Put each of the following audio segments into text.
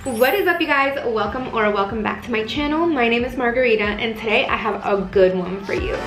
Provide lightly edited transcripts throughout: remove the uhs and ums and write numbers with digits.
What is up, you guys? Welcome back to my channel. My name is Margarita, and today I have a good one for you.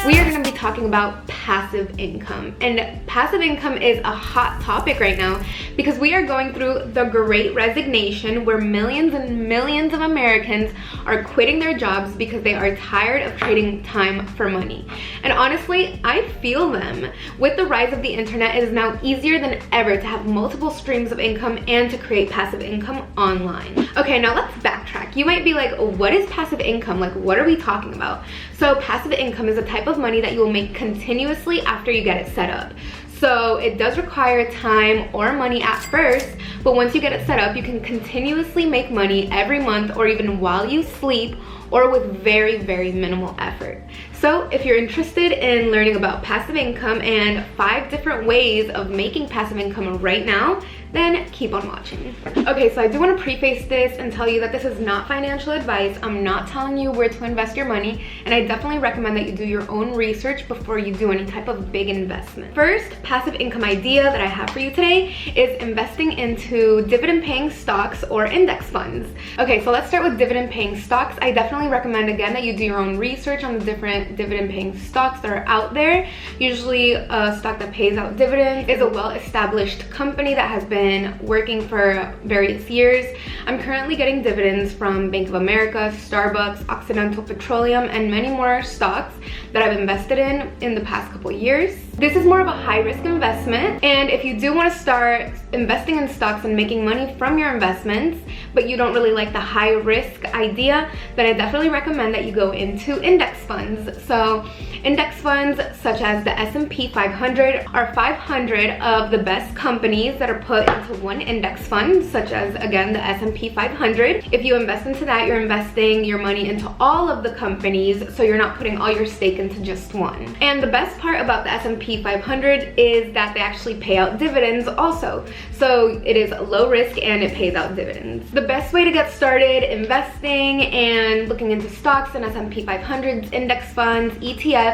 We are going to be talking about passive income, and passive income is a hot topic right now because we are going through the Great Resignation, where millions and millions of Americans are quitting their jobs because they are tired of trading time for money. And honestly, I feel them. With the rise of the internet, it is now easier than ever to have multiple streams of income and to create passive income online. Okay, now let's backtrack. You might be like, what is passive income? Like, what are we talking about? So passive income is a type of money that you will make continuously after you get it set up. So it does require time or money at first, but once you get it set up, you can continuously make money every month or even while you sleep, or with very, very minimal effort. So if you're interested in learning about passive income and 5 different ways of making passive income right now, then keep on watching. Okay, so I do want to preface this and tell you that this is not financial advice. I'm not telling you where to invest your money, and I definitely recommend that you do your own research before you do any type of big investment. First passive income idea that I have for you today is investing into dividend-paying stocks or index funds. Okay, so let's start with dividend-paying stocks. I definitely recommend, again, that you do your own research on the different dividend-paying stocks that are out there. Usually a stock that pays out dividends is a well-established company that has been working for various years. I'm currently getting dividends from Bank of America, Starbucks, Occidental Petroleum, and many more stocks that I've invested in the past couple years. This is more of a high-risk investment, and if you do want to start investing in stocks and making money from your investments, but you don't really like the high-risk idea, then I definitely recommend that you go into index funds. So index funds such as the S&P 500 are 500 of the best companies that are put into one index fund, such as, again, the S&P 500. If you invest into that, you're investing your money into all of the companies, so you're not putting all your stake into just one. And the best part about the S&P 500 is that they actually pay out dividends also. So it is low risk and it pays out dividends. The best way to get started investing and looking into stocks and S&P 500s, index funds, ETFs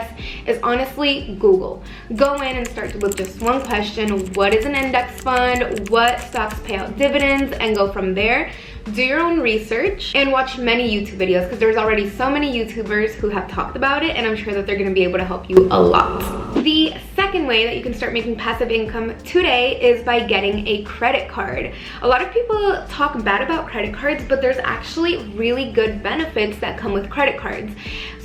is honestly Google. Go in and start with just one question: what is an index fund? What stocks pay out dividends? And go from there. Do your own research and watch many YouTube videos, because there's already so many YouTubers who have talked about it, and I'm sure that they're going to be able to help you a lot. The second way that you can start making passive income today is by getting a credit card. A lot of people talk bad about credit cards, but there's actually really good benefits that come with credit cards.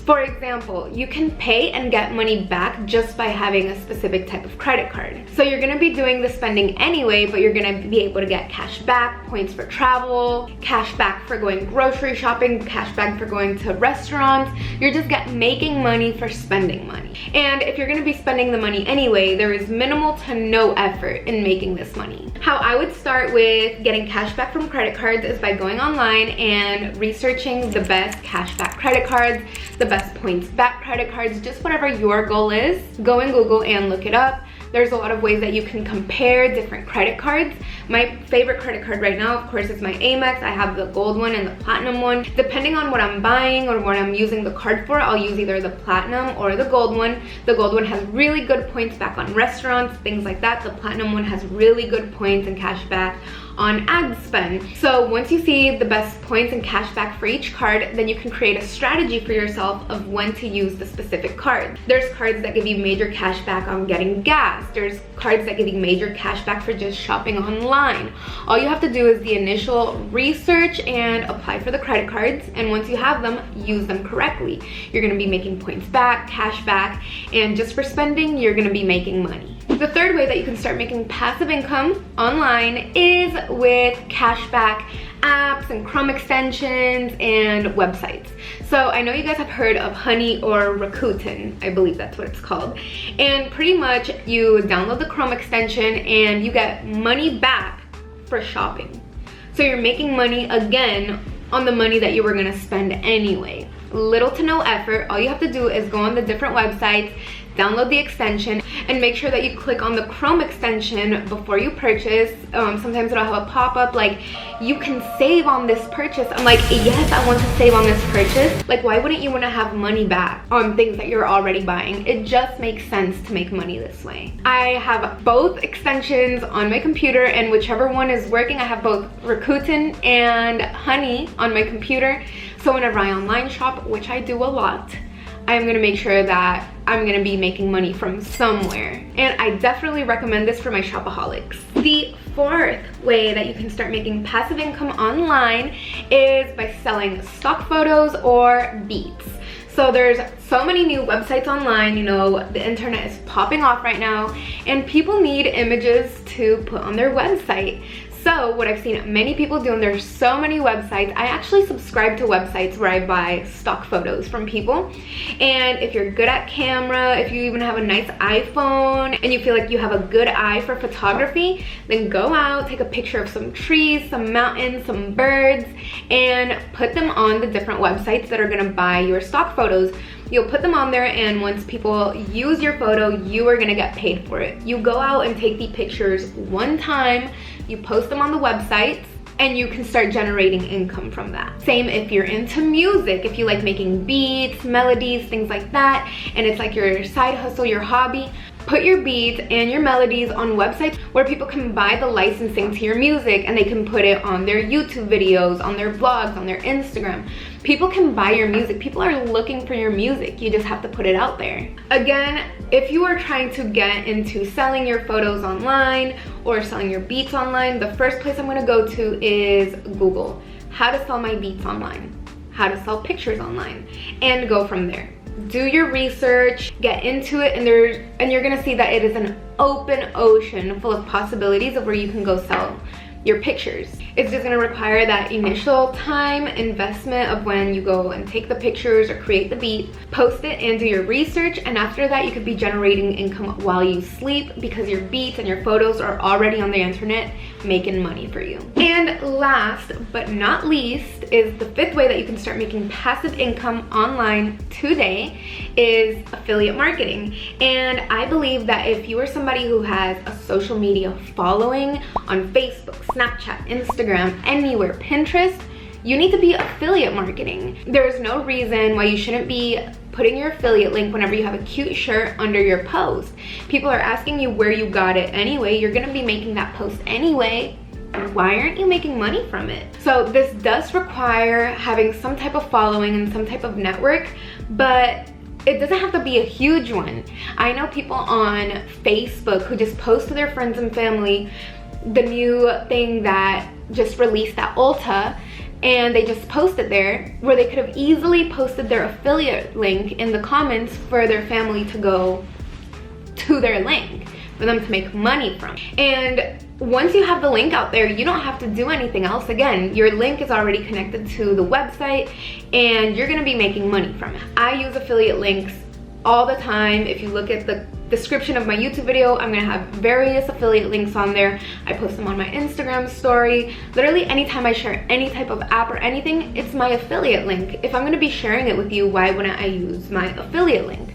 For example, you can pay and get money back just by having a specific type of credit card. So you're gonna be doing the spending anyway, but you're gonna be able to get cash back, points for travel, cash back for going grocery shopping, cash back for going to restaurants. You're just making money for spending money. And if you're gonna be spending the money anyway, there is minimal to no effort in making this money. How I would start with getting cash back from credit cards is by going online and researching the best cash back credit cards, the best points back credit cards, just whatever your goal is. Go in Google and look it up. There's a lot of ways that you can compare different credit cards. My favorite credit card right now, of course, is my Amex. I have the gold one and the platinum one. Depending on what I'm buying or what I'm using the card for, I'll use either the platinum or the gold one. The gold one has really good points back on restaurants, things like that. The platinum one has really good points and cash back on ad spend. So once you see the best points and cash back for each card, then you can create a strategy for yourself of when to use the specific card. There's cards that give you major cash back on getting gas. There's cards that give you major cash back for just shopping online. All you have to do is the initial research and apply for the credit cards, and once you have them, use them correctly. You're gonna be making points back, cash back, and just for spending, you're gonna be making money. The third way that you can start making passive income online is with cashback apps and Chrome extensions and websites. So I know you guys have heard of Honey or Rakuten, I believe that's what it's called. And pretty much you download the Chrome extension and you get money back for shopping. So you're making money again on the money that you were gonna spend anyway. Little to no effort. All you have to do is go on the different websites, download the extension, and make sure that you click on the Chrome extension before you purchase. Sometimes it'll have a pop-up like, you can save on this purchase. I'm like, yes, I want to save on this purchase. Like, why wouldn't you want to have money back on things that you're already buying? It just makes sense to make money this way. I have both extensions on my computer, and whichever one is working, I have both Rakuten and Honey on my computer. So whenever I online shop, which I do a lot, I'm gonna make sure that I'm gonna be making money from somewhere. And I definitely recommend this for my shopaholics. The fourth way that you can start making passive income online is by selling stock photos or beats. So there's so many new websites online, you know, the internet is popping off right now, and people need images to put on their website. So what I've seen many people do, and there's so many websites, I actually subscribe to websites where I buy stock photos from people. And if you're good at camera, if you even have a nice iPhone and you feel like you have a good eye for photography, then go out, take a picture of some trees, some mountains, some birds, and put them on the different websites that are gonna buy your stock photos. You'll put them on there, and once people use your photo, you are gonna get paid for it. You go out and take the pictures one time, you post them on the websites, and you can start generating income from that. Same if you're into music, if you like making beats, melodies, things like that, and it's like your side hustle, your hobby, put your beats and your melodies on websites where people can buy the licensing to your music, and they can put it on their YouTube videos, on their blogs, on their Instagram. People can buy your music. People are looking for your music. You just have to put it out there. Again, if you are trying to get into selling your photos online or selling your beats online, the first place I'm gonna go to is Google. How to sell my beats online, how to sell pictures online, and go from there. Do your research, get into it, and you're gonna see that it is an open ocean full of possibilities of where you can go sell your pictures. It's just gonna require that initial time investment of when you go and take the pictures or create the beat, post it and do your research, and after that you could be generating income while you sleep because your beats and your photos are already on the internet making money for you. And last but not least is the fifth way that you can start making passive income online today is affiliate marketing. And I believe that if you are somebody who has a social media following on Facebook, Snapchat, Instagram, anywhere, Pinterest, you need to be affiliate marketing. There's no reason why you shouldn't be putting your affiliate link whenever you have a cute shirt under your post. People are asking you where you got it anyway. You're gonna be making that post anyway. Why aren't you making money from it? So this does require having some type of following and some type of network, but it doesn't have to be a huge one. I know people on Facebook who just post to their friends and family the new thing that just released at Ulta, and they just post it there, where they could have easily posted their affiliate link in the comments for their family to go to their link for them to make money from. And once you have the link out there, you don't have to do anything else. Again, your link is already connected to the website and you're gonna be making money from it. I use affiliate links all the time. If you look at the description of my YouTube video, I'm gonna have various affiliate links on there. I post them on my Instagram story. Literally anytime I share any type of app or anything, it's my affiliate link. If I'm gonna be sharing it with you, why wouldn't I use my affiliate link?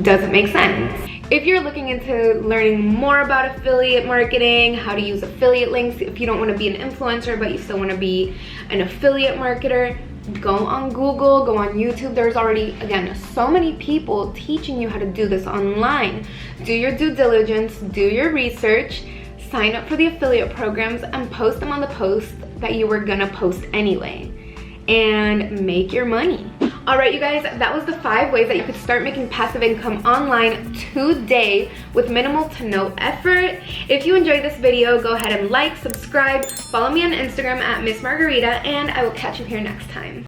Doesn't make sense. If you're looking into learning more about affiliate marketing, how to use affiliate links, if you don't want to be an influencer but you still want to be an affiliate marketer, go on Google, go on YouTube. There's already, again, so many people teaching you how to do this online. Do your due diligence, do your research, sign up for the affiliate programs, and post them on the posts that you were gonna post anyway, and make your money. All right, you guys, that was the 5 ways that you could start making passive income online today with minimal to no effort. If you enjoyed this video, go ahead and like, subscribe, follow me on Instagram at MissMargariita, and I will catch you here next time.